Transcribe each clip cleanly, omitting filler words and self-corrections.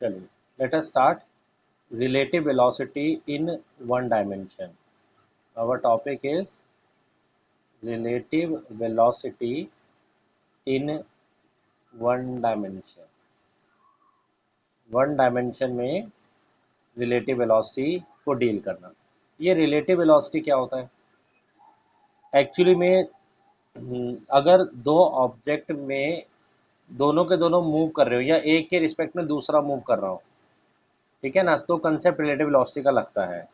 चलिए, let us start relative velocity in one dimension. Our topic is relative velocity in one dimension. One dimension में relative velocity को deal करना। ये relative velocity क्या होता है एक्चुअली में? अगर दो ऑब्जेक्ट में दोनों के दोनों मूव कर रहे हो या एक के रिस्पेक्ट में दूसरा मूव कर रहा हो, ठीक है ना, तो कंसेप्ट रिलेटिव वेलोसिटी का लगता है।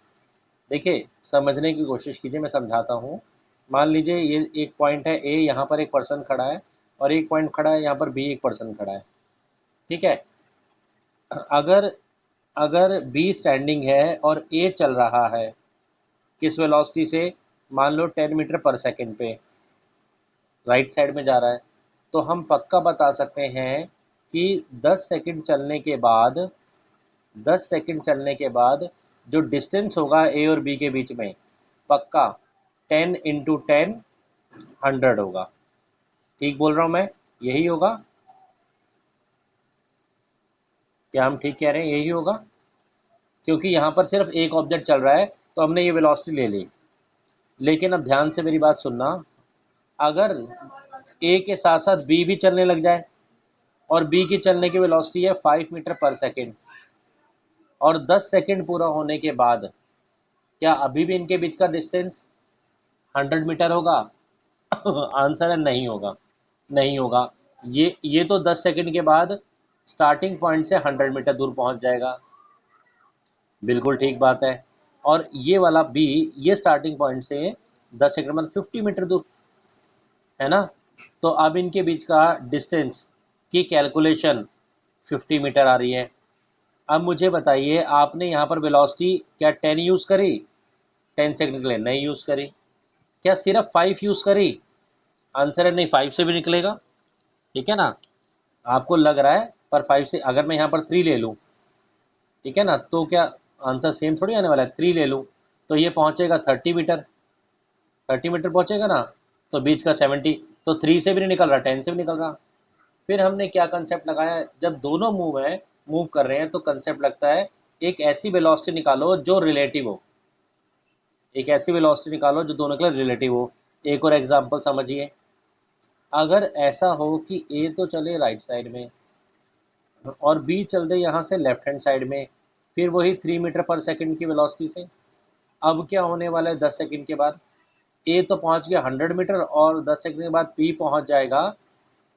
देखिए, समझने की कोशिश कीजिए, मैं समझाता हूँ। मान लीजिए ये एक पॉइंट है ए, यहाँ पर एक पर्सन खड़ा है, और एक पॉइंट खड़ा है यहाँ पर बी, एक पर्सन खड़ा है, ठीक है। अगर अगर बी स्टैंडिंग है और ए चल रहा है, किस वेलोसिटी से? मान लो 10 मीटर पर सेकंड पे राइट साइड में जा रहा है, तो हम पक्का बता सकते हैं कि 10 सेकंड चलने के बाद 10 सेकंड चलने के बाद जो डिस्टेंस होगा ए और बी के बीच में, पक्का 10 इंटू 10 100 होगा। ठीक बोल रहा हूँ मैं? यही होगा? क्या हम ठीक कह रहे हैं? यही होगा, क्योंकि यहाँ पर सिर्फ एक ऑब्जेक्ट चल रहा है, तो हमने ये वेलोसिटी ले ली। लेकिन अब ध्यान से मेरी बात सुनना, अगर ए के साथ साथ बी भी चलने लग जाए, और बी की चलने की वेलोसिटी है 5 मीटर पर सेकेंड, और 10 सेकेंड पूरा होने के बाद क्या अभी भी इनके बीच का डिस्टेंस 100 मीटर होगा? आंसर है नहीं होगा। नहीं होगा। ये तो 10 सेकंड के बाद स्टार्टिंग पॉइंट से 100 मीटर दूर पहुंच जाएगा। बिल्कुल ठीक बात है। और ये वाला बी, ये स्टार्टिंग पॉइंट से 10 सेकंड मतलब 50 मीटर दूर है ना। तो अब इनके बीच का डिस्टेंस की कैलकुलेशन 50 मीटर आ रही है। अब मुझे बताइए, आपने यहाँ पर वेलोसिटी क्या 10 यूज़ करी 10 सेकंड के लिए? नहीं यूज़ करी। क्या सिर्फ 5 यूज़ करी? आंसर है नहीं, 5 से भी निकलेगा, ठीक है ना। आपको लग रहा है, पर 5 से अगर मैं यहाँ पर 3 ले लूँ, ठीक है ना, तो क्या आंसर सेम थोड़ी आने वाला है? 3 ले लूँ तो ये पहुँचेगा 30 मीटर, 30 मीटर पहुँचेगा ना, तो बीच का 70, तो 3 से भी नहीं निकल रहा, 10 से भी निकल रहा। फिर हमने क्या कंसेप्ट लगाया, जब दोनों मूव कर रहे हैं, तो कंसेप्ट लगता है एक ऐसी वेलोसिटी निकालो जो रिलेटिव हो। एक ऐसी वेलोसिटी निकालो जो दोनों के लिए रिलेटिव हो। एक और एग्जांपल समझिए। अगर ऐसा हो कि ए तो चले राइट साइड में और बी चल दे यहाँ से लेफ्ट हैंड साइड में, फिर वही 3 मीटर पर सेकंड की वेलोसिटी से। अब क्या होने वाला है 10 सेकंड के बाद? ए तो पहुँच गया 100 मीटर, और 10 सेकंड के बाद बी पहुँच जाएगा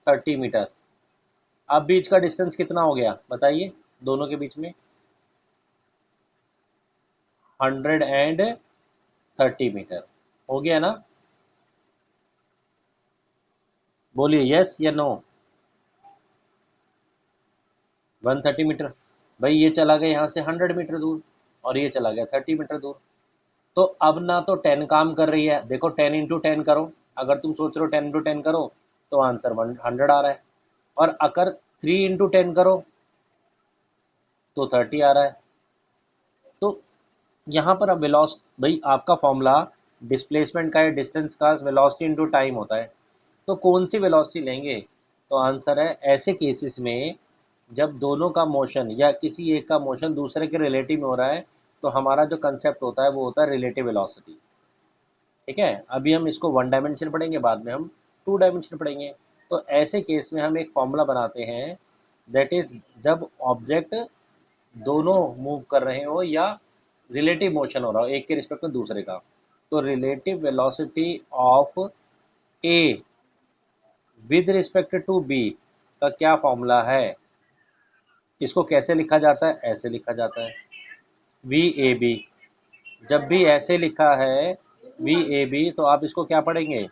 30 मीटर। अब बीच का डिस्टेंस कितना हो गया बताइए दोनों के बीच में? 130 मीटर हो गया ना? बोलिए यस या नो। 130 मीटर। भाई ये चला गया यहाँ से 100 मीटर दूर, और ये चला गया 30 मीटर दूर। तो अब ना तो 10 काम कर रही है, देखो 10 इंटू 10 करो। अगर तुम सोच रहे हो 10 इंटू 10 करो, तो आंसर 100 आ रहा है। और अगर 3 इंटू 10 करो, तो 30 आ रहा है। तो यहाँ पर अब भाई आपका फॉर्मूला डिस्प्लेसमेंट का या डिस्टेंस का वेलोसिटी इंटू टाइम होता है। तो कौन सी वेलोसिटी लेंगे? तो आंसर है ऐसे केसेस में जब दोनों का मोशन या किसी एक का मोशन दूसरे के रिलेटिव में हो रहा है, तो हमारा जो कंसेप्ट होता है वो होता है रिलेटिव वेलोसिटी। ठीक है, अभी हम इसको वन डायमेंशन पढ़ेंगे, बाद में हम टू डायमेंशन पढ़ेंगे। तो ऐसे केस में हम एक फॉर्मूला बनाते हैं, दैट इज जब ऑब्जेक्ट दोनों मूव कर रहे हो या रिलेटिव मोशन हो रहा हो एक के रिस्पेक्ट में दूसरे का। तो relative velocity of A with respect to B का क्या फॉर्मूला है? इसको कैसे लिखा जाता है? ऐसे लिखा जाता है, वी ए बी। जब भी ऐसे लिखा है वी ए बी, तो आप इसको क्या पढ़ेंगे?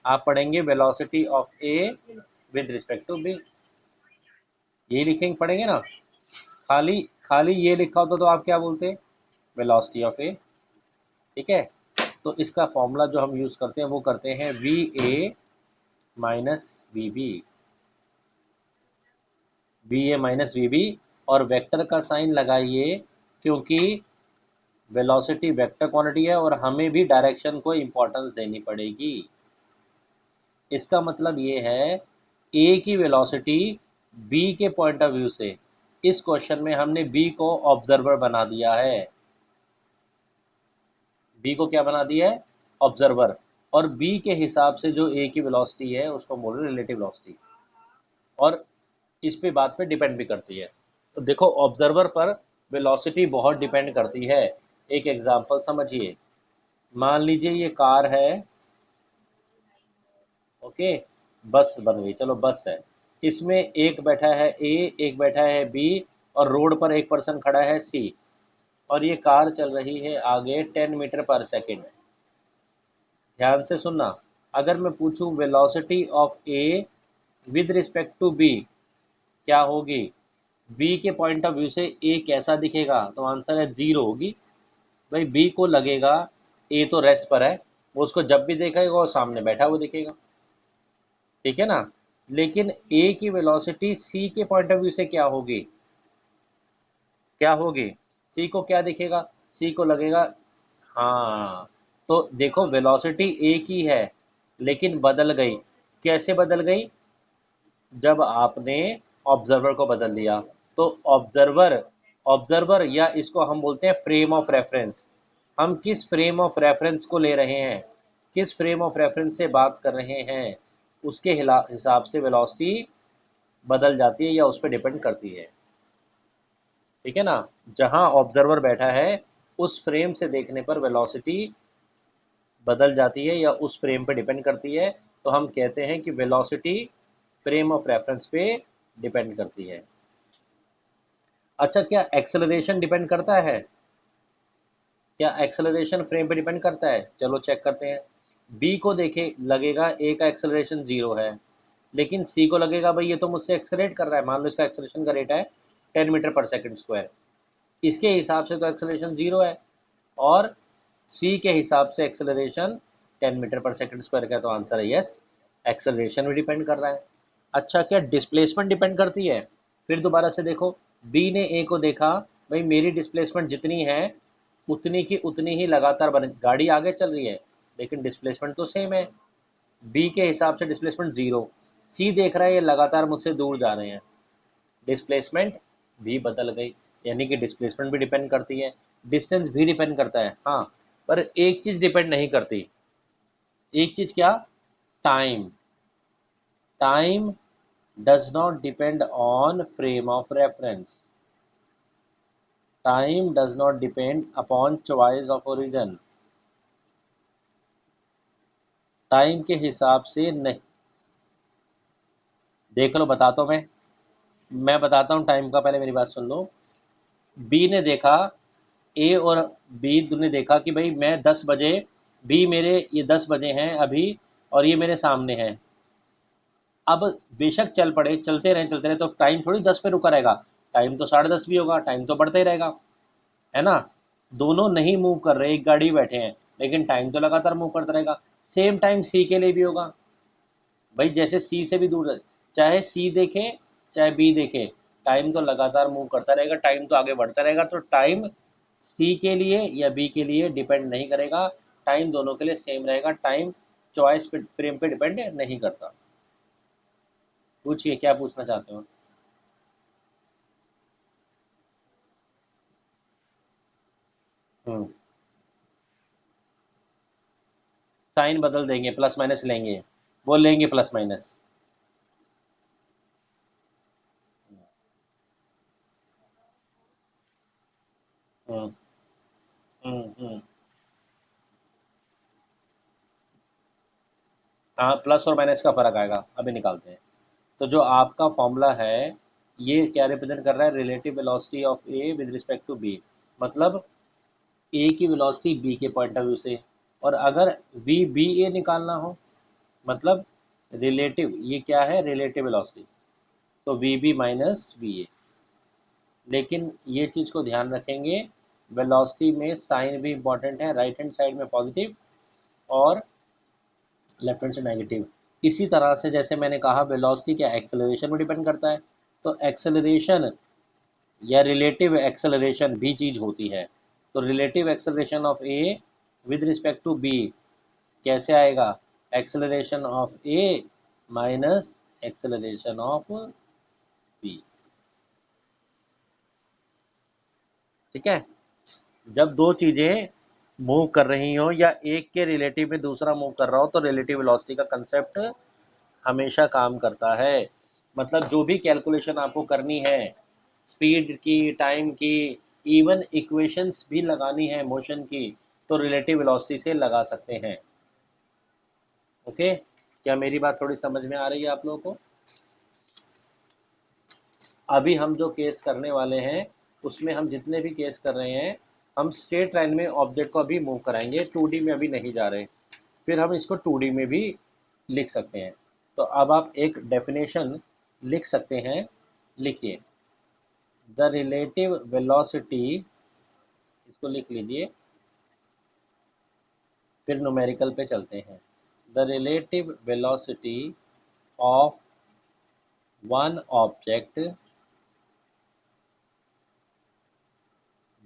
आप पढ़ेंगे velocity of A with respect to B. ये लिखेंगे, पढ़ेंगे ना। खाली खाली ये लिखा होता तो आप क्या बोलते? वेलोसिटी ऑफ ए। ठीक है। तो इसका फॉर्मूला जो हम यूज़ करते हैं वो करते हैं V A minus V B. V A minus V B, और वेक्टर का साइन लगाइए, क्योंकि वेलोसिटी वेक्टर क्वांटिटी है और हमें भी डायरेक्शन को इम्पोर्टेंस देनी पड़ेगी। इसका मतलब ये है ए की वेलोसिटी बी के पॉइंट ऑफ व्यू से इस क्वेश्चन में हमने बी को ऑब्जर्वर बना दिया है। बी को क्या बना दिया है? ऑब्जर्वर। और बी के हिसाब से जो ए की वेलोसिटी है उसको बोल रहे रिलेटिव वेलोसिटी, और इस पे बात पे डिपेंड भी करती है। तो देखो ऑब्जर्वर पर वेलोसिटी बहुत डिपेंड करती है। एक एग्जांपल समझिए, मान लीजिए ये कार है, ओके, बस बन गई, चलो बस है, इसमें एक बैठा है ए, एक बैठा है बी, और रोड पर एक पर्सन खड़ा है सी, और ये कार चल रही है आगे 10 मीटर पर सेकेंड। ध्यान से सुनना, अगर मैं पूछूं velocity of A with respect to B क्या होगी, बी के पॉइंट ऑफ व्यू से ए कैसा दिखेगा, तो आंसर है जीरो होगी। भाई बी को लगेगा ए तो रेस्ट पर है, वो उसको जब भी देखेगा वो सामने बैठा हुआ दिखेगा, ठीक है ना। लेकिन ए की वेलोसिटी सी के पॉइंट ऑफ व्यू से क्या होगी, क्या होगी, सी को क्या दिखेगा, सी को लगेगा, हाँ, तो देखो वेलोसिटी ए की है लेकिन बदल गई। कैसे बदल गई? जब आपने ऑब्जर्वर को बदल दिया। तो ऑब्जर्वर, ऑब्जर्वर या इसको हम बोलते हैं फ्रेम ऑफ रेफरेंस, हम किस फ्रेम ऑफ रेफरेंस को ले रहे हैं, किस फ्रेम ऑफ रेफरेंस से बात कर रहे हैं, उसके हिसाब से वेलोसिटी बदल जाती है या उस पर डिपेंड करती है, ठीक है ना। जहां ऑब्जर्वर बैठा है उस फ्रेम से देखने पर वेलोसिटी बदल जाती है या उस फ्रेम पर डिपेंड करती है, तो हम कहते हैं कि वेलोसिटी फ्रेम ऑफ रेफरेंस पे डिपेंड करती है। अच्छा, क्या एक्सेलरेशन डिपेंड करता है? क्या एक्सेलरेशन फ्रेम पे डिपेंड करता है? चलो चेक करते हैं। बी को देखे लगेगा ए का एक्सेलरेशन जीरो है, लेकिन सी को लगेगा भाई ये तो मुझसे एक्सेलरेट कर रहा है, मान लो इसका एक्सेलरेशन का रेट है 10 मीटर पर सेकंड स्क्वायर, इसके हिसाब से तो एक्सेलरेशन जीरो है, और सी के हिसाब से एक्सेलरेशन 10 मीटर पर सेकंड स्क्वायर का, तो आंसर है यस, एक्सेलरेशन भी डिपेंड कर रहा है। अच्छा, क्या डिस्प्लेसमेंट डिपेंड करती है? फिर दोबारा से देखो, बी ने ए को देखा, भाई मेरी डिस्प्लेसमेंट जितनी है उतनी की उतनी ही लगातार बन, गाड़ी आगे चल रही है लेकिन डिस्प्लेसमेंट तो सेम है, बी के हिसाब से डिस्प्लेसमेंट जीरो। सी देख रहा है ये लगातार मुझसे दूर जा रहे हैं, डिस्प्लेसमेंट भी बदल गई, यानी कि डिस्प्लेसमेंट भी डिपेंड करती है, डिस्टेंस भी डिपेंड करता है, हाँ, पर एक चीज़ डिपेंड नहीं करती। एक चीज़ क्या? Time. Time does not depend on frame of reference. Time does not depend upon choice of origin. Time के हिसाब से नहीं, देख लो बताता हूँ मैं बताता हूँ टाइम का, पहले मेरी बात सुन लो। बी ने देखा, ए और बी ने देखा कि भाई मैं 10 बजे, बी मेरे ये 10 बजे हैं अभी और ये मेरे सामने हैं। अब बेशक चल पड़े, चलते रहे तो टाइम थोड़ी 10 पे रुका रहेगा, टाइम तो 10:30 भी होगा, टाइम तो बढ़ता ही रहेगा, है ना। दोनों नहीं मूव कर रहे, एक गाड़ी बैठे हैं, लेकिन टाइम तो लगातार मूव करता रहेगा। सेम टाइम सी के लिए भी होगा, भाई जैसे सी से भी दूर रहे, चाहे सी देखे चाहे बी देखे, टाइम तो लगातार मूव करता रहेगा, टाइम तो आगे बढ़ता रहेगा, तो टाइम सी के लिए या बी के लिए डिपेंड नहीं करेगा, टाइम दोनों के लिए सेम रहेगा, टाइम चॉइस पे फ्रेम पे डिपेंड नहीं करता। पूछिए क्या पूछना चाहते हो। हम्म, साइन बदल देंगे, प्लस माइनस लेंगे, वो लेंगे प्लस माइनस। हम्म हम्म। हाँ, प्लस और माइनस का फर्क आएगा, अभी निकालते हैं। तो जो आपका फॉर्मूला है ये क्या रिप्रेजेंट कर रहा है, relative velocity of A with respect to B, मतलब ए की वेलोसिटी बी के पॉइंट ऑफ व्यू से, और अगर वी बी ए निकालना हो, मतलब रिलेटिव, ये क्या है रिलेटिव वेलोसिटी, तो V B minus V A. लेकिन ये चीज़ को ध्यान रखेंगे, वेलोसिटी में साइन भी इंपॉर्टेंट है, राइट हैंड साइड में पॉजिटिव और लेफ्ट हैंड से नेगेटिव। इसी तरह से जैसे मैंने कहा वेलोसिटी क्या एक्सेलरेशन में डिपेंड करता है, तो एक्सेलरेशन या रिलेटिव एक्सेलरेशन भी चीज़ होती है। तो relative acceleration of A with respect to B कैसे आएगा, acceleration of A minus acceleration of B. ठीक है। जब दो चीज़ें मूव कर रही हो या एक के रिलेटिव में दूसरा मूव कर रहा हो तो रिलेटिव वेलोसिटी का कंसेप्ट हमेशा काम करता है। मतलब जो भी कैलकुलेशन आपको करनी है, स्पीड की, टाइम की, इवन इक्वेशंस भी लगानी है मोशन की, तो रिलेटिव वेलोसिटी से लगा सकते हैं। ओके, क्या मेरी बात थोड़ी समझ में आ रही है आप लोगों को? अभी हम जो केस करने वाले हैं उसमें हम जितने भी केस कर रहे हैं, हम स्ट्रेट लाइन में ऑब्जेक्ट को अभी मूव कराएंगे, 2D में अभी नहीं जा रहे। फिर हम इसको 2D में भी लिख सकते हैं। तो अब आप एक डेफिनेशन लिख सकते हैं, लिखिए। द रिलेटिव वेलोसिटी, इसको लिख लीजिए, फिर न्यूमेरिकल पे चलते हैं। The relative velocity of one object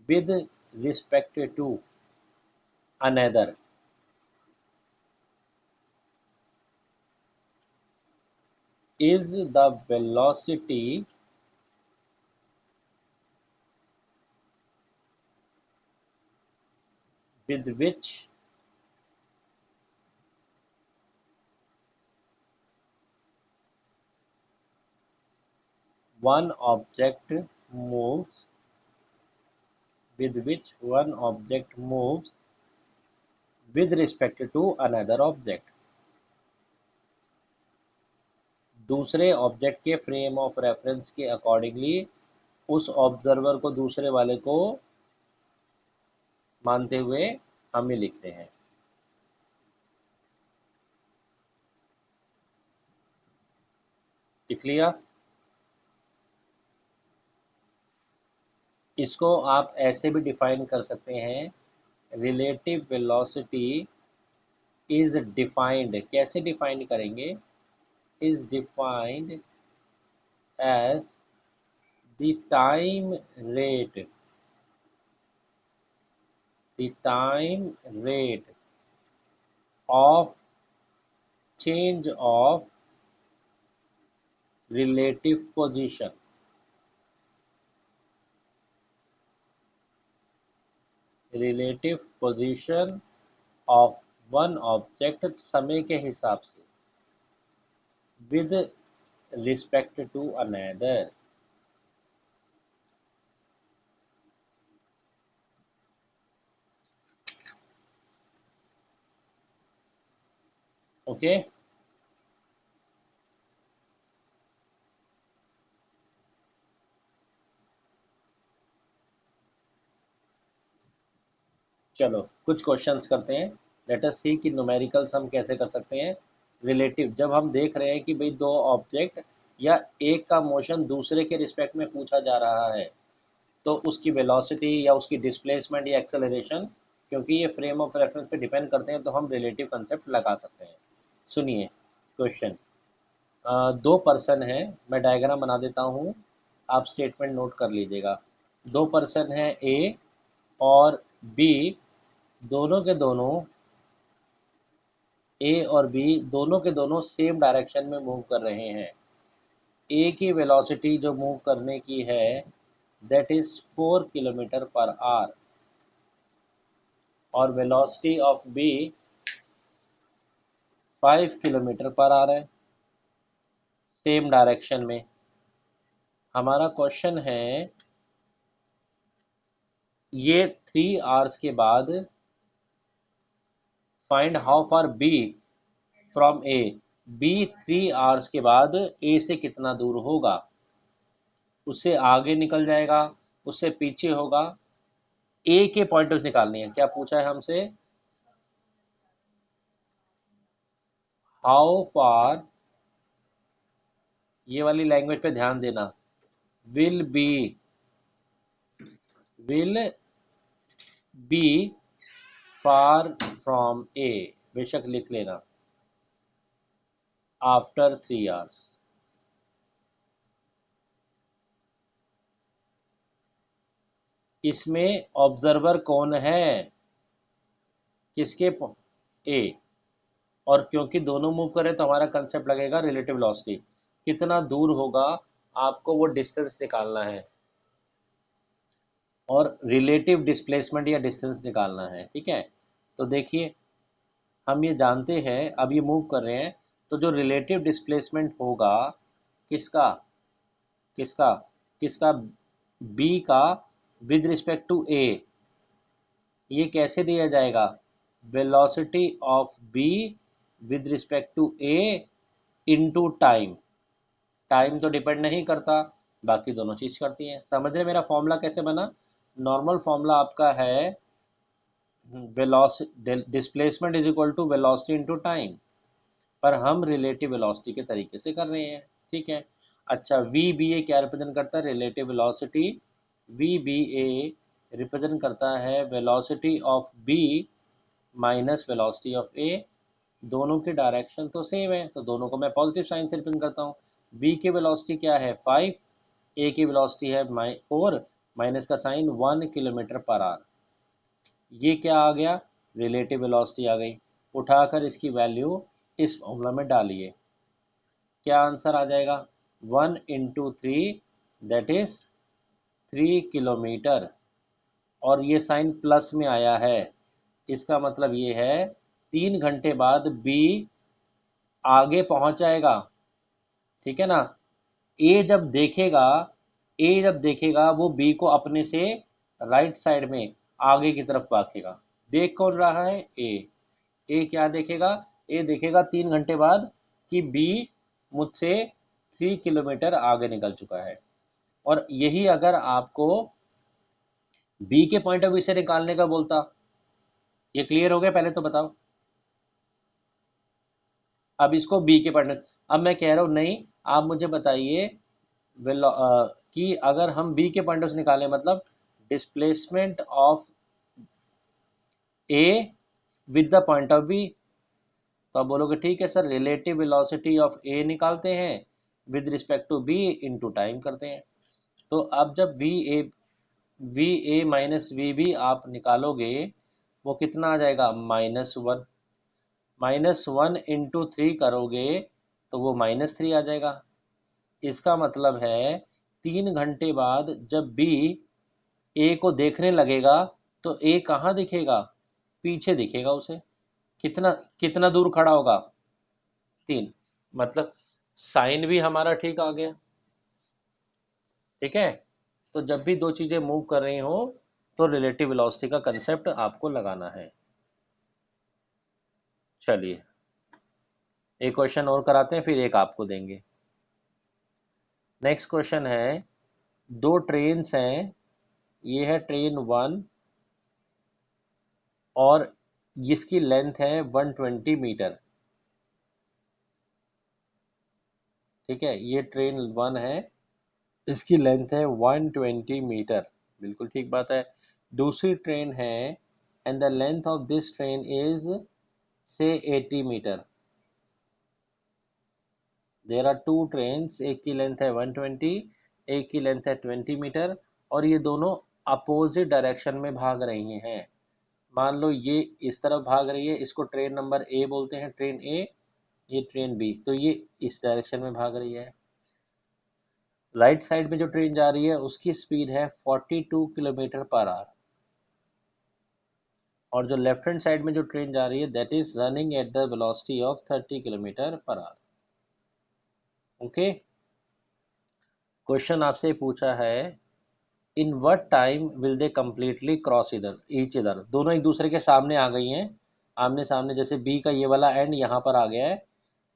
with respect to another is the velocity with which one object moves, with respect to another object। दूसरे ऑब्जेक्ट के फ्रेम ऑफ रेफरेंस के अकॉर्डिंगली उस ऑब्जर्वर को दूसरे वाले को मानते हुए हम ये लिखते हैं। लिख लिया? इसको आप ऐसे भी डिफाइन कर सकते हैं, रिलेटिव वेलोसिटी इज डिफाइंड। कैसे डिफाइन करेंगे? Is defined as the time rate of change of relative position. Relative position of one object समय के हिसाब से with respect to another. Okay, चलो कुछ क्वेश्चंस करते हैं। लेट अस सी कि न्यूमेरिकल्स हम कैसे कर सकते हैं। रिलेटिव, जब हम देख रहे हैं कि भाई दो ऑब्जेक्ट या एक का मोशन दूसरे के रिस्पेक्ट में पूछा जा रहा है, तो उसकी वेलोसिटी या उसकी डिस्प्लेसमेंट या एक्सेलरेशन, क्योंकि ये फ्रेम ऑफ रेफरेंस पे डिपेंड करते हैं, तो हम रिलेटिव कंसेप्ट लगा सकते हैं। सुनिए क्वेश्चन। दो पर्सन हैं, मैं डायग्राम बना देता हूँ, आप स्टेटमेंट नोट कर लीजिएगा। दो पर्सन हैं ए और बी, दोनों के दोनों, ए और बी दोनों के दोनों सेम डायरेक्शन में मूव कर रहे हैं। ए की वेलोसिटी जो मूव करने की है that is 4 kilometre per hour, और velocity of B 5 kilometre per hour है, सेम डायरेक्शन में। हमारा क्वेश्चन है, ये 3 आवर्स के बाद find how far B from A. B 3 hours के बाद ए से कितना दूर होगा? उससे आगे निकल जाएगा, उससे पीछे होगा? ए के पॉइंटर्स निकालनी है। क्या पूछा है हमसे? हाउ फार, ये वाली लैंग्वेज पे ध्यान देना, will be, will be far from A, बेशक लिख लेना, आफ्टर 3 आवर्स। इसमें ऑब्जर्वर कौन है? किसके? ए। और क्योंकि दोनों मूव करें तो हमारा कंसेप्ट लगेगा रिलेटिव वेलोसिटी। कितना दूर होगा, आपको वो डिस्टेंस निकालना है। और रिलेटिव डिस्प्लेसमेंट या डिस्टेंस निकालना है। ठीक है, तो देखिए हम ये जानते हैं, अब ये मूव कर रहे हैं, तो जो रिलेटिव डिस्प्लेसमेंट होगा किसका किसका किसका बी का विद रिस्पेक्ट टू ए, ये कैसे दिया जाएगा, velocity of B with respect to A into time. Time तो डिपेंड नहीं करता, बाकी दोनों चीज़ करती हैं। समझ रहे मेरा फॉर्मूला कैसे बना। नॉर्मल फॉर्मूला आपका है velocity displacement is equal to velocity into time, पर हम रिलेटिव वेलोसिटी के तरीके से कर रहे हैं। ठीक है, अच्छा वी बी ए क्या रिप्रेजेंट करता है, relative velocity. V B A represent करता है velocity of B minus velocity of A. दोनों की डायरेक्शन तो सेम है, तो दोनों को मैं पॉजिटिव साइन से रिप्रेजेंट करता हूँ। बी की वेलोसिटी क्या है 5, ए की वेलोसिटी है 4, माइनस का साइन 1 किलोमीटर पर आवर। ये क्या आ गया, रिलेटिव वेलोसिटी आ गई। उठाकर इसकी वैल्यू इस फॉर्मूला में डालिए, क्या आंसर आ जाएगा, 1 × 3 दैट इज 3 किलोमीटर। और ये साइन प्लस में आया है, इसका मतलब ये है 3 घंटे बाद बी आगे पहुंच जाएगा। ठीक है ना, ए जब देखेगा वो बी को अपने से राइट साइड में आगे की तरफ भागेगा। देख कौन रहा है, ए क्या देखेगा, ए देखेगा 3 घंटे बाद कि बी मुझसे 3 किलोमीटर आगे निकल चुका है। और यही अगर आपको बी के पॉइंट ऑफ व्यू से निकालने का बोलता, ये क्लियर हो गया, पहले तो बताओ। अब इसको बी के पॉइंट, अब मैं कह रहा हूँ नहीं, आप मुझे बताइए कि अगर हम बी के पॉइंट ऑफ से निकालें, मतलब displacement of A with the point of B, तो आप बोलोगे ठीक है sir, relative velocity of A निकालते हैं with respect to B into time करते हैं। तो अब जब V A minus V B आप निकालोगे, वो कितना आ जाएगा, -1। -1 × 3 करोगे तो वो -3 आ जाएगा। इसका मतलब है 3 घंटे बाद जब बी ए को देखने लगेगा तो ए कहाँ दिखेगा, पीछे दिखेगा उसे। कितना कितना दूर खड़ा होगा, 3। मतलब साइन भी हमारा ठीक आ गया। ठीक है, तो जब भी दो चीजें मूव कर रही हो तो रिलेटिव वेलोसिटी का कंसेप्ट आपको लगाना है। चलिए एक क्वेश्चन और कराते हैं, फिर एक आपको देंगे। नेक्स्ट क्वेश्चन है, दो ट्रेन्स हैं, ये है ट्रेन 1 और जिसकी लेंथ है 120 मीटर। ठीक है, ये ट्रेन 1 है, इसकी लेंथ है 120 मीटर, बिल्कुल ठीक बात है। दूसरी ट्रेन है and the length of this train is से 80 metre. There are two trains, एक की लेंथ है 120, एक की लेंथ है 20 मीटर, और ये दोनों अपोजिट डायरेक्शन में भाग रही हैं। मान लो ये इस तरफ भाग रही है, इसको ट्रेन नंबर ए बोलते हैं, ट्रेन ए, ये ट्रेन बी, तो ये इस डायरेक्शन में भाग रही है। राइट साइड में जो ट्रेन जा रही है उसकी स्पीड है 42 किलोमीटर पर आवर, और जो लेफ्ट हैंड साइड में जो ट्रेन जा रही है that is running at the velocity of 30 kilometre per our. Okay, question आपसे पूछा है, in what time will they completely cross इधर ईच इधर। दोनों एक दूसरे के सामने आ गई हैं, आमने सामने, जैसे बी का ये वाला एंड यहाँ पर आ गया है।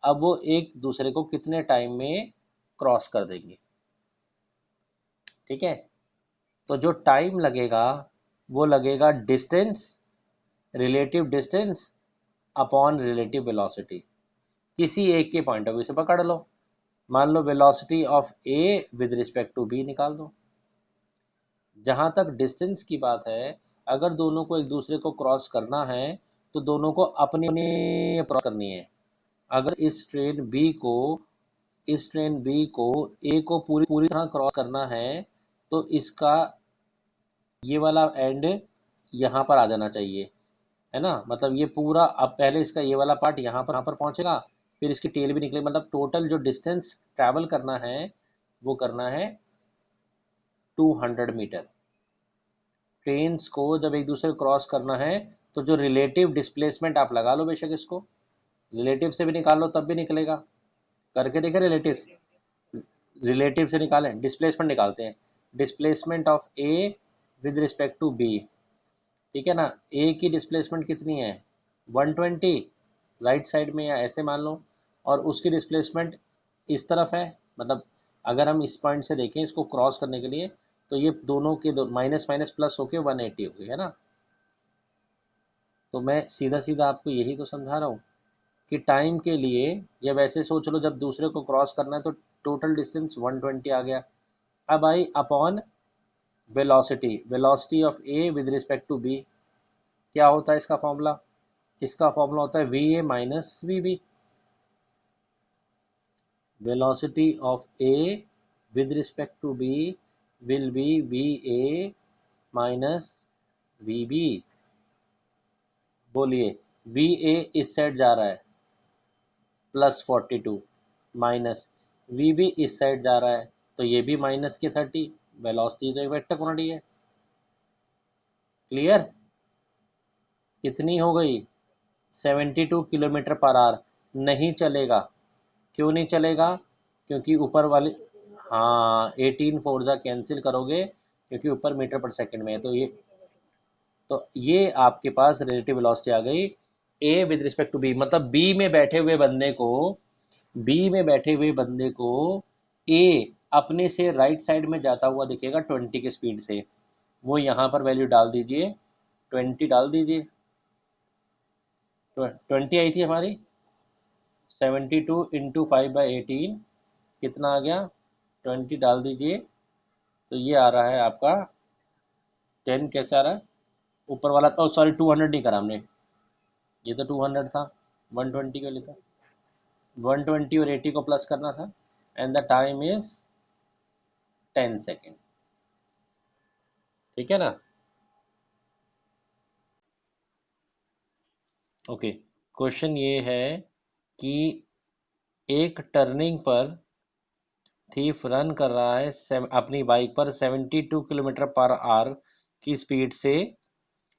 अब वो एक दूसरे को कितने टाइम में क्रॉस कर देंगे। ठीक है, तो जो टाइम लगेगा वो लगेगा distance, relative distance upon relative velocity. किसी एक के पॉइंट ऑफ व्यू से पकड़ लो, मान लो velocity of A with respect to B निकाल दो। जहाँ तक डिस्टेंस की बात है, अगर दोनों को एक दूसरे को क्रॉस करना है तो दोनों को अपनी क्रॉस करनी है। अगर इस ट्रेन बी को ए को पूरी पूरी तरह क्रॉस करना है तो इसका ये वाला एंड यहाँ पर आ जाना चाहिए, है ना। मतलब ये पूरा, अब पहले इसका ये वाला पार्ट यहाँ पर पहुँचेगा, फिर इसकी टेल भी निकलेगी। मतलब टोटल जो डिस्टेंस ट्रैवल करना है वो करना है 200 मीटर। ट्रेन्स को जब एक दूसरे को क्रॉस करना है तो जो रिलेटिव डिस्प्लेसमेंट आप लगा लो बेशक, इसको रिलेटिव से भी निकाल लो तब भी निकलेगा। करके देखें रिलेटिव, रिलेटिव से निकालें, डिस्प्लेसमेंट निकालते हैं। Displacement of A with respect to B, ठीक है ना। ए की डिस्प्लेसमेंट कितनी है 120 राइट साइड में, या ऐसे मान लो, और उसकी डिस्प्लेसमेंट इस तरफ है, मतलब अगर हम इस पॉइंट से देखें इसको क्रॉस करने के लिए, तो ये दोनों के दो माइनस माइनस प्लस होके 180 हो गई है ना। तो मैं सीधा सीधा आपको यही तो समझा रहा हूँ कि टाइम के लिए, या वैसे सोच लो जब दूसरे को क्रॉस करना है तो टोटल डिस्टेंस 120 आ गया। अब I upon velocity, velocity of A with respect to B, क्या होता है इसका फॉर्मूला? इसका फॉर्मूला होता है V A minus V B. Velocity of A with respect to B will be V A minus V B. बोलिए, V A इस side जा रहा है +42, माइनस वी बी इस साइड जा रहा है तो ये भी माइनस के 30। वेलोसिटी तो एक वेक्टर क्वांटिटी है। क्लियर? कितनी हो गई? 72 किलोमीटर पर आवर। नहीं चलेगा। क्यों नहीं चलेगा? क्योंकि ऊपर वाली, हाँ 18 फोर जा कैंसिल करोगे क्योंकि ऊपर मीटर पर सेकंड में है, तो ये आपके पास रिलेटिव वेलोसिटी आ गई। A with respect to B, मतलब बी में बैठे हुए बंदे को ए अपने से राइट साइड में जाता हुआ दिखेगा 20 की स्पीड से। वो यहाँ पर वैल्यू डाल दीजिए, 20 डाल दीजिए। 20 आई थी हमारी, 72 इंटू 5/18 कितना आ गया? 20 डाल दीजिए, तो ये आ रहा है आपका 10। कैसे आ रहा है? ऊपर वाला तो सॉरी 200 नहीं करा हमने, ये तो 200 था, 120 को लिखा, 120 और 80 को प्लस करना था। And the time is 10 second. ठीक है ना? ओके, क्वेश्चन ये है कि एक टर्निंग पर थीफ रन कर रहा है अपनी बाइक पर 72 किलोमीटर पर आवर की स्पीड से,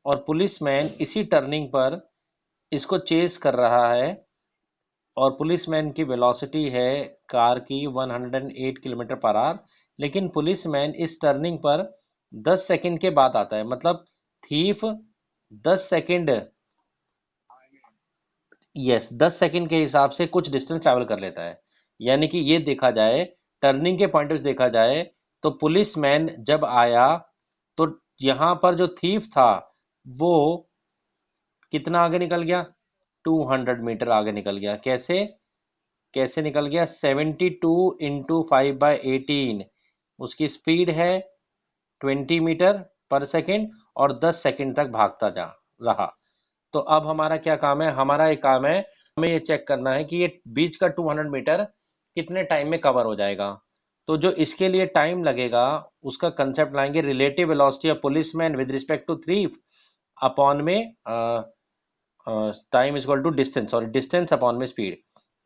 और पुलिसमैन इसी टर्निंग पर इसको चेस कर रहा है, और पुलिसमैन की वेलोसिटी है कार की 108 किलोमीटर पर आवर। लेकिन पुलिसमैन इस टर्निंग पर 10 सेकंड के बाद आता है, मतलब थीफ 10 सेकंड, यस 10 सेकंड के हिसाब से कुछ डिस्टेंस ट्रैवल कर लेता है। यानी कि ये देखा जाए, टर्निंग के पॉइंट से देखा जाए, तो पुलिसमैन जब आया तो यहाँ पर जो थीफ था वो कितना आगे निकल गया? 200 मीटर आगे निकल गया। कैसे? कैसे निकल गया? 72 इंटू 5/18, उसकी स्पीड है 20 मीटर पर सेकेंड, और 10 सेकेंड तक भागता जा रहा। तो अब हमारा क्या काम है? हमारा एक काम है, हमें ये चेक करना है कि ये बीच का 200 मीटर कितने टाइम में कवर हो जाएगा। तो जो इसके लिए टाइम लगेगा उसका कंसेप्ट लाएंगे, relative velocity of policeman with respect to thief upon में time is equal to distance, sorry distance upon में स्पीड।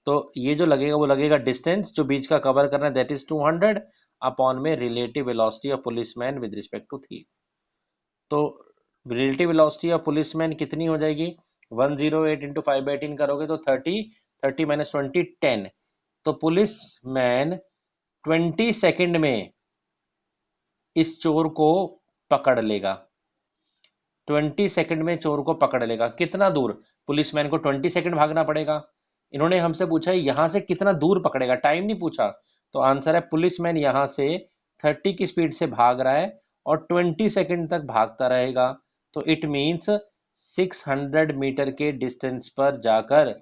तो ये जो लगेगा वो लगेगा डिस्टेंस जो बीच का कवर करना है, दैट इज 200 अपॉन में relative velocity of policeman with respect to thief. तो रिलेटिव वेलोसिटी ऑफ पुलिसमैन कितनी हो जाएगी? 108 इंटू 5/18 करोगे तो 30, 30 माइनस 20 10। तो पुलिसमैन 20 सेकंड में इस चोर को पकड़ लेगा। 20 सेकंड में चोर को पकड़ लेगा। कितना दूर? पुलिसमैन को 20 सेकंड भागना पड़ेगा। इन्होंने हमसे पूछा है यहां से कितना दूर पकड़ेगा, टाइम नहीं पूछा। तो आंसर है पुलिसमैन यहां से 30 की स्पीड से भाग रहा है और 20 सेकंड तक भागता रहेगा। तो इट मीन्स 600 मीटर के डिस्टेंस पर जाकर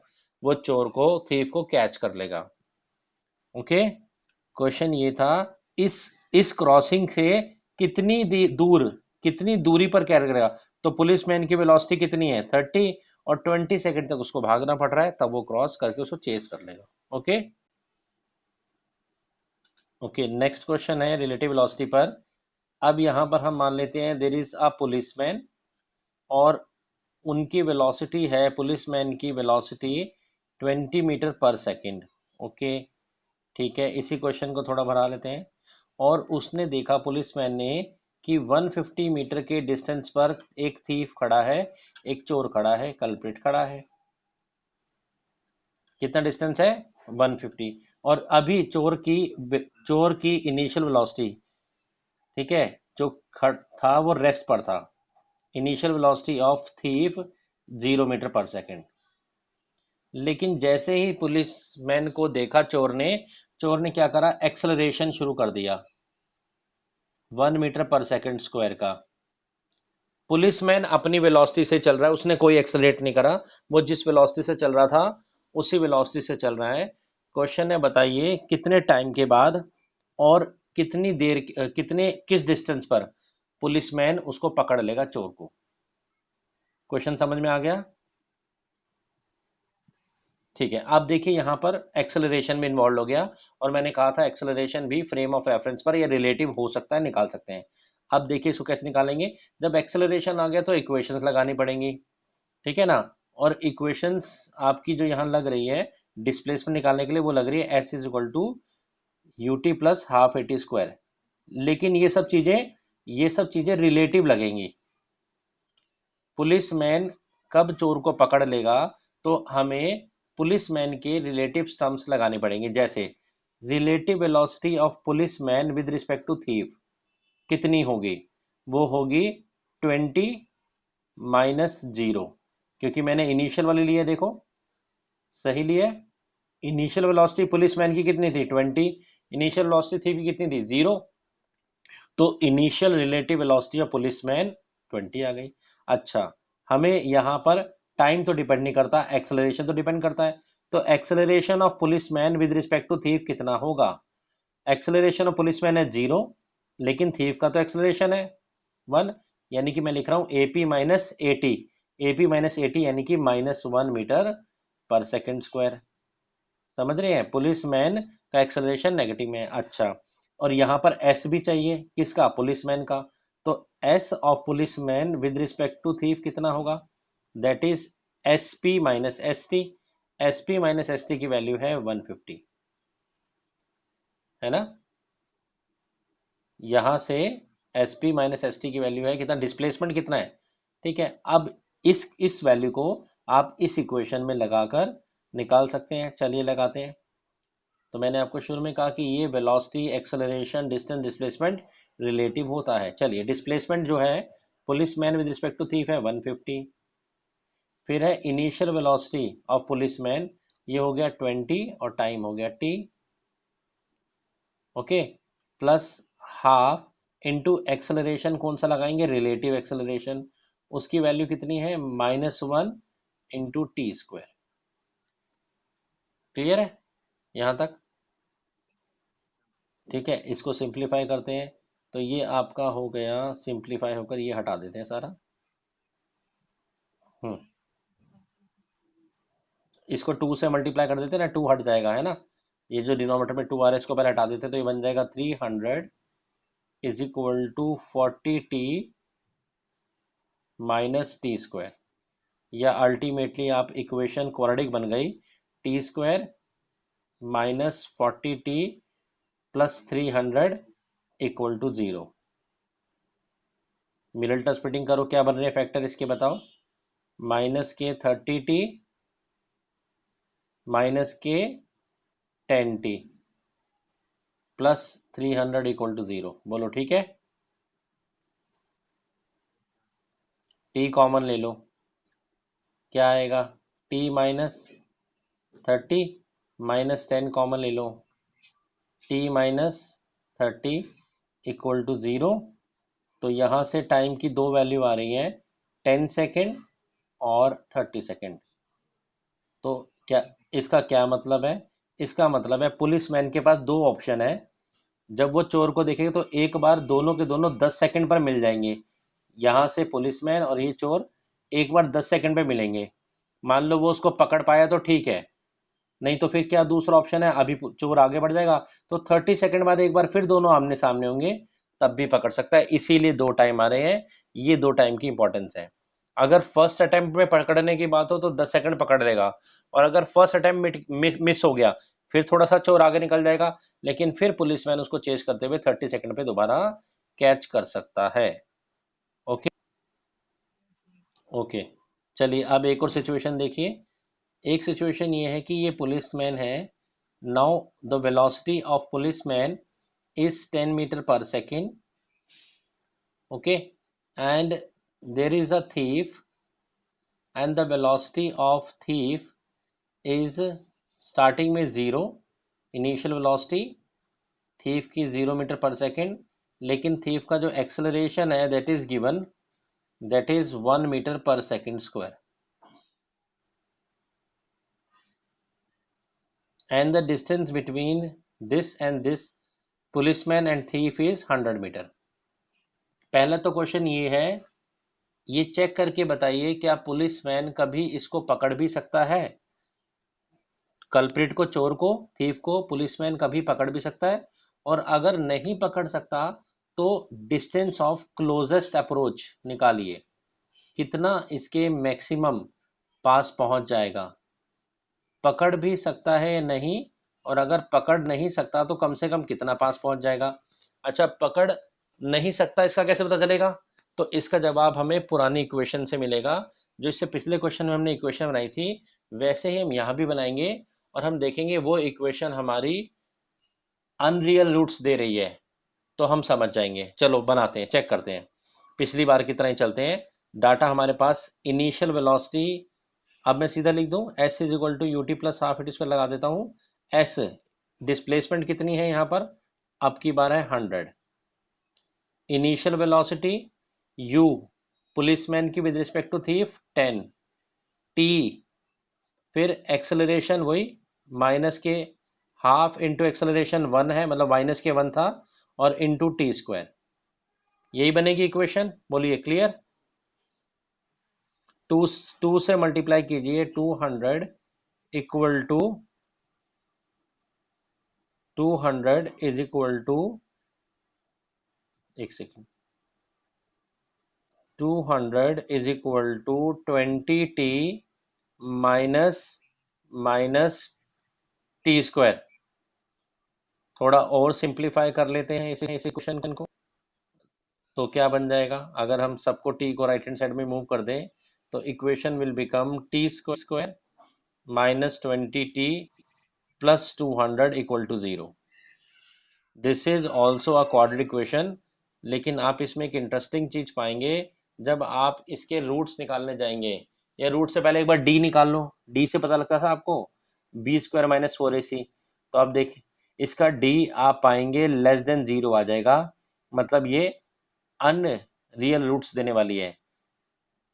वो चोर को, थीफ को कैच कर लेगा। ओके, क्वेश्चन ये था, इस क्रॉसिंग से दूर, कितनी दूरी पर क्या करेगा? तो पुलिसमैन की वेलोसिटी कितनी है 30, और 20 सेकंड तक उसको भागना पड़ रहा है, तब वो क्रॉस करके उसको चेस कर लेगा। ओके ओके, नेक्स्ट क्वेश्चन है रिलेटिव वेलोसिटी पर। अब यहां पर हम मान लेते हैं देयर इज अ पुलिसमैन, और उनकी वेलोसिटी है, पुलिसमैन की वेलोसिटी 20 मीटर पर सेकंड। ओके, ठीक है, इसी क्वेश्चन को थोड़ा बढ़ा लेते हैं। और उसने देखा, पुलिसमैन ने, कि 150 मीटर के डिस्टेंस पर एक थीफ खड़ा है, एक चोर खड़ा है, कल्प्रिट खड़ा है। कितना डिस्टेंस है? 150। और अभी चोर की इनिशियल वेलोसिटी, ठीक है, जो खड़ था वो रेस्ट पर था। Initial velocity of thief 0 metre पर सेकेंड। लेकिन जैसे ही पुलिसमैन को देखा चोर ने क्या करा? एक्सेलरेशन शुरू कर दिया 1 मीटर पर सेकेंड स्क्वायर का। पुलिसमैन अपनी वेलोसिटी से चल रहा है, उसने कोई एक्सेलरेट नहीं करा, वो जिस वेलोसिटी से चल रहा था उसी वेलोसिटी से चल रहा है। क्वेश्चन है, बताइए कितने टाइम के बाद और कितनी देर, किस डिस्टेंस पर पुलिसमैन उसको पकड़ लेगा, चोर को। क्वेश्चन समझ में आ गया? ठीक है, आप देखिए यहाँ पर एक्सेलरेशन में इन्वॉल्व हो गया, और मैंने कहा था एक्सेलरेशन भी फ्रेम ऑफ रेफरेंस पर या रिलेटिव हो सकता है, निकाल सकते हैं। अब देखिए इसको कैसे निकालेंगे। जब एक्सेलरेशन आ गया तो इक्वेशंस लगानी पड़ेंगी, ठीक है ना। और इक्वेशंस आपकी जो यहाँ लग रही है डिस्प्लेसमेंट निकालने के लिए, वो लग रही है S is equal to U T plus half A T square. लेकिन ये सब चीजें रिलेटिव लगेंगी। पुलिसमैन कब चोर को पकड़ लेगा, तो हमें पुलिसमैन के रिलेटिव टर्म्स लगाने पड़ेंगे। जैसे relative velocity of policeman with respect to thief कितनी होगी? वो होगी 20 - 0, क्योंकि मैंने इनिशियल वाली ली है, देखो सही लिया। इनिशियल वेलोसिटी पुलिसमैन की कितनी थी? 20। इनिशियल वेलोसिटी थी की कितनी थी? 0। तो initial relative velocity of policeman 20 आ गई। अच्छा, हमें यहाँ पर टाइम तो डिपेंड नहीं करता, एक्सेलरेशन तो डिपेंड करता है। तो acceleration of policeman with respect to thief कितना होगा? एक्सेलरेशन ऑफ पुलिसमैन है 0, लेकिन थीफ का तो एक्सेलरेशन है 1, यानी कि मैं लिख रहा हूँ AP - AT यानी कि -1 मीटर पर सेकेंड स्क्वायर। समझ रहे हैं? पुलिसमैन का एक्सेलरेशन नेगेटिव में है। अच्छा, और यहाँ पर एस भी चाहिए, किसका? पुलिसमैन का। तो S of policeman with respect to thief कितना होगा? That is SP - ST। SP - ST की वैल्यू है 150, है ना। यहाँ से SP - ST की वैल्यू है कितना? डिस्प्लेसमेंट कितना है? ठीक है, अब इस वैल्यू को आप इस इक्वेशन में लगाकर निकाल सकते हैं। चलिए लगाते हैं। तो मैंने आपको शुरू में कहा कि ये velocity, acceleration, distance, displacement relative होता है। चलिए, डिस्प्लेसमेंट जो है policeman with respect to thief है 150। फिर है इनिशियल वेलोसिटी ऑफ पुलिसमैन, ये हो गया 20 और टाइम हो गया t। Okay, plus half into acceleration कौन सा लगाएंगे? Relative acceleration. उसकी वैल्यू कितनी है? -1 × t²। क्लियर है यहाँ तक? ठीक है, इसको सिंप्लीफाई करते हैं। तो ये आपका हो गया, सिंप्लीफाई होकर ये हटा देते हैं सारा। हम्म, इसको 2 से मल्टीप्लाई कर देते हैं ना, 2 हट जाएगा, है ना। ये जो डिनोमिनेटर में 2 आ रहा है इसको पहले हटा देते हैं, तो ये बन जाएगा 300 is equal to 40t -t²। या अल्टीमेटली आप इक्वेशन क्वाड्रेटिक बन गई, t² -40t plus 300 equal to 0। Middle splitting करो, क्या बन रहे हैं फैक्टर इसके, बताओ। -के 30t -के 10t प्लस 300 इक्वल टू 0। बोलो ठीक है। t कॉमन ले लो, क्या आएगा? t - 30 -10 कॉमन ले लो, t - 30 इक्वल टू 0। तो यहाँ से टाइम की दो वैल्यू आ रही हैं, 10 सेकेंड और 30 सेकेंड। तो क्या इसका क्या मतलब है? इसका मतलब है पुलिसमैन के पास दो ऑप्शन है। जब वो चोर को देखेगा तो एक बार दोनों के दोनों 10 सेकंड पर मिल जाएंगे। यहाँ से पुलिसमैन और ये चोर एक बार 10 सेकंड पे मिलेंगे। मान लो वो उसको पकड़ पाया तो ठीक है, नहीं तो फिर क्या दूसरा ऑप्शन है, अभी चोर आगे बढ़ जाएगा तो 30 सेकंड बाद एक बार फिर दोनों आमने सामने होंगे, तब भी पकड़ सकता है। इसीलिए दो टाइम आ रहे हैं, ये दो टाइम की इंपॉर्टेंस है। अगर फर्स्ट अटेम्प्ट में पकड़ने की बात हो तो 10 सेकंड पकड़ लेगा, और अगर फर्स्ट अटेम्प्ट मिस हो गया फिर थोड़ा सा चोर आगे निकल जाएगा, लेकिन फिर पुलिसमैन उसको चेस करते हुए 30 सेकंड पे दोबारा कैच कर सकता है। ओके ओके, चलिए अब एक और सिचुएशन देखिए। एक सिचुएशन ये है कि ये पुलिसमैन है। Now the velocity of policeman is 10 metre पर second. Okay, and there is a thief and the velocity of thief is starting में 0, इनिशियल वेलोसिटी thief की 0 मीटर पर सेकेंड, लेकिन thief का जो एक्सेलरेशन है that is given, that is 1 metre पर second square, and the distance between this and this policeman and thief is 100 metre. पहला तो क्वेश्चन ये है, ये चेक करके बताइए क्या पुलिसमैन कभी इसको पकड़ भी सकता है? कल्प्रिट को, चोर को, थीफ को पुलिसमैन कभी पकड़ भी सकता है? और अगर नहीं पकड़ सकता तो डिस्टेंस ऑफ क्लोजेस्ट अप्रोच निकालिए, कितना इसके मैक्सिमम पास पहुंच जाएगा। पकड़ भी सकता है या नहीं, और अगर पकड़ नहीं सकता तो कम से कम कितना पास पहुंच जाएगा। अच्छा, पकड़ नहीं सकता इसका कैसे पता चलेगा? तो इसका जवाब हमें पुरानी इक्वेशन से मिलेगा, जो इससे पिछले क्वेश्चन में हमने इक्वेशन बनाई थी वैसे ही हम यहाँ भी बनाएंगे, और हम देखेंगे वो इक्वेशन हमारी अनरियल रूट्स दे रही है, तो हम समझ जाएंगे। चलो बनाते हैं, चेक करते हैं, पिछली बार की तरह ही चलते हैं। डाटा हमारे पास इनिशियल वेलोसिटी, अब मैं सीधा लिख दूं s is equal to UT plus half it square लगा देता हूं। s डिस्प्लेसमेंट कितनी है यहाँ पर, अब की बार है 100। इनिशियल वेलोसिटी u पुलिसमैन की with respect to thief 10, t फिर एक्सेलरेशन वही माइनस के हाफ इंटू एक्सेलरेशन 1 है, मतलब माइनस के 1 था, और इंटू टी स्क्वायर, यही बनेगी इक्वेशन। बोलिए क्लियर? टू से मल्टीप्लाई कीजिए, 200 equal to 200 is equal to, एक second, 200 is equal to 20t minus minus T square. थोड़ा और सिंप्लीफाई कर लेते हैं इस इक्वेशन को, तो क्या बन जाएगा? अगर हम सबको t को राइट हैंड साइड में मूव कर दें तो equation will become T square minus 20t plus 200 equal to 0। This is also a quadratic equation, लेकिन आप इसमें एक इंटरेस्टिंग चीज पाएंगे जब आप इसके रूट्स निकालने जाएंगे। या रूट से पहले एक बार डी निकाल लो, डी से पता लगता था आपको बी स्क्वायर माइनस 4ac, तो आप देख इसका डी आप पाएंगे लेस देन 0 आ जाएगा, मतलब ये अन रियल रूट्स देने वाली है।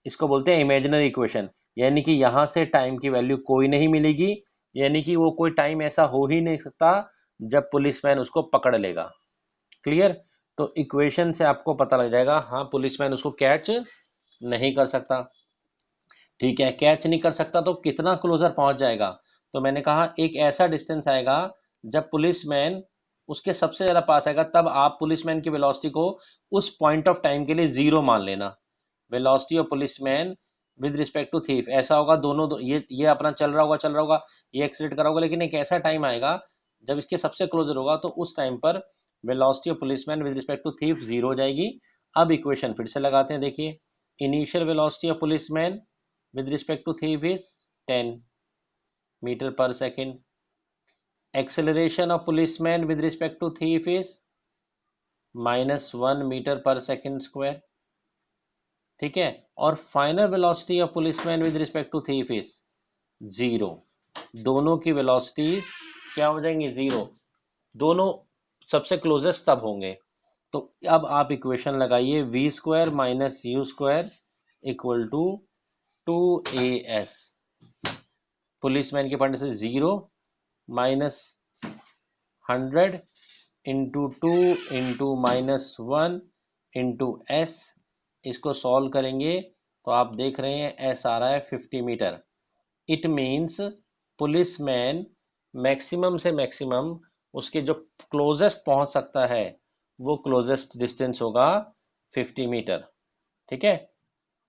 इसको बोलते हैं इमेजिनरी इक्वेशन, यानी कि यहाँ से टाइम की वैल्यू कोई नहीं मिलेगी, यानी कि वो कोई टाइम ऐसा हो ही नहीं सकता जब पुलिसमैन उसको पकड़ लेगा। क्लियर? तो इक्वेशन से आपको पता लग जाएगा, हाँ पुलिसमैन उसको कैच नहीं कर सकता। ठीक है, कैच नहीं कर सकता तो कितना क्लोजर पहुंच जाएगा? तो मैंने कहा एक ऐसा डिस्टेंस आएगा जब पुलिसमैन उसके सबसे ज्यादा पास आएगा, तब आप पुलिसमैन की वेलोसिटी को उस पॉइंट ऑफ टाइम के लिए 0 मान लेना। Velocity of policeman with respect to thief ऐसा होगा, दोनों ये अपना चल रहा होगा, ये एक्सीलरेट कर रहा होगा, लेकिन एक ऐसा टाइम आएगा जब इसके सबसे क्लोजर होगा, तो उस टाइम पर velocity of policeman with respect to thief 0 हो जाएगी। अब इक्वेशन फिर से लगाते हैं, देखिए initial velocity of policeman with respect to thief is 10 meter per second. Acceleration of policeman with respect to thief is minus 1 meter per second square. ठीक है, और final velocity of policeman with respect to thief is 0। दोनों की velocities क्या हो जाएंगी? 0। दोनों सबसे क्लोजेस्ट तब होंगे। तो अब आप इक्वेशन लगाइए, V square minus U square equal to 2as, policeman के पॉइंट से 0 minus 100 into 2 into minus 1 into S. इसको सॉल्व करेंगे तो आप देख रहे हैं एस आ रहा है 50 metre. It means policeman maximum से मैक्सिमम उसके जो क्लोजेस्ट पहुंच सकता है वो क्लोजेस्ट डिस्टेंस होगा 50 मीटर। ठीक है,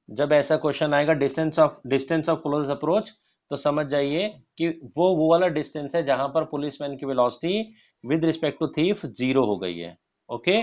जब ऐसा क्वेश्चन आएगा डिस्टेंस ऑफ क्लोज अप्रोच, तो समझ जाइए कि वो वाला डिस्टेंस है जहां पर पुलिसमैन की velocity with respect to thief 0 हो गई है। ओके।